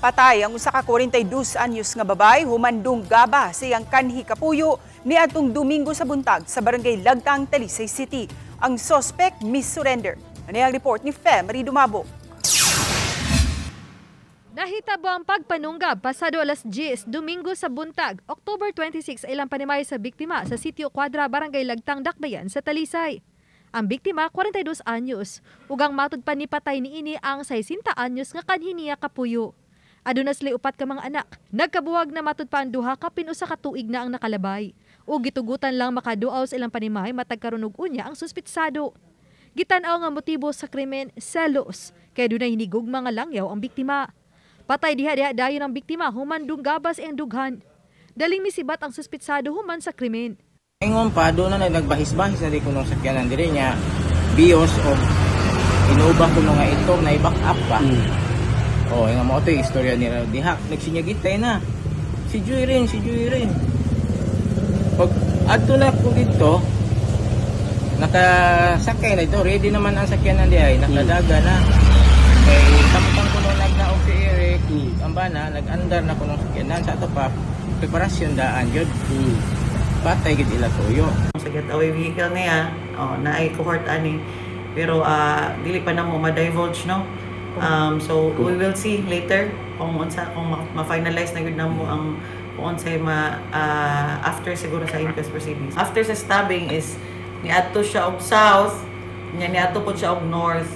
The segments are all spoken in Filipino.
Patay ang usa ka 42 anyos nga babay humandong gaba siyang kanhi kapuyo niadtong Domingo sa buntag sa barangay Lagtang, Talisay City. Ang suspect misurrender. Ano ang report ni Mary Dumabo? Nahitabo ang pagpanunggab pasado alas 10 Domingo sa buntag, October 26 ilang panimay sa biktima sa Sitio Quadra, Barangay Lagtang, Dakbayan sa Talisay. Ang biktima 42 anyos, ugang matud pa ni patay niini ang 60 anyos nga kanhi niya kapuyo. Adunas li upat ka mga anak, nagkabuwag na matud pa ang duha ka pinusa ka tuig na ang nakalabay. O gitugutan lang makaduaw sa ilang panimay matag karunog unya ang suspitsado. Gitanaw nga motibo sa krimen, selos, kaya dunay hinigog mga langyaw ang biktima. Patay diha dayon ang biktima humandong gabas ang dughan. Daling misibat ang suspitsado human sa krimen. Ingon pa doon na nagbahis-bahis na rin ko nung sakyanan diri niya bios o inuubang ko nga ito na i-back up pa. Oh, nga mo ito yung istorya nila diha. Nagsinyagitay na. Si Joy rin. Pag adto na ko dito, nakasakay na ito. Ready naman ang sakyanan diha. Nakadaga na. Kay samtang ko nung nagnaog si Eric, ang bana, nag-andar na ko nung sakyanan. Sa ito pa, preparasyon daan yun. Patay gid ila tuyo. Sa getaway vehicle niya, na ay cohort ani. Pero dili pa na mo ma-divulge, no? So we will see later kung ma-finalize na yun na mo ang kung unsay after siguro sa inquest proceedings. After sa stabbing is niadto siya og south, niadto po siya og north.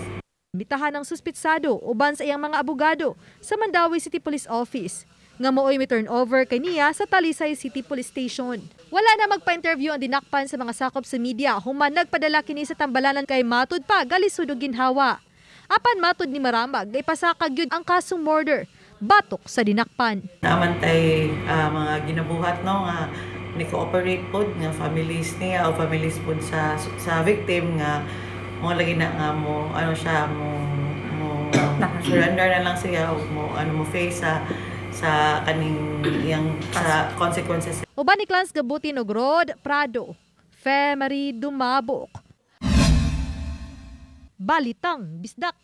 Bitahan ng suspitsado uban sa iyang mga abogado sa Mandawi City Police Office nga mooy mi-turnover kaniya sa Talisay City Police Station. Wala na magpa-interview ang dinakpan sa mga sakop sa media human nagpadala kini sa tambalanan kay matud pa galisud og ginhawa. Apan matud ni Maramag, ipasakag yun ang kasong murder, batok sa dinakpan. Naman tay mga ginabuhat no nga ni-cooperate pod nga families niya o families pod sa victim nga mo lagi na nga mo siya mo surrender na lang siya o mo face sa kaning yang sa consequences. Uban ni Clans Gabutin og Rod Prado, Mary Dumabo. Balitang Bisdak.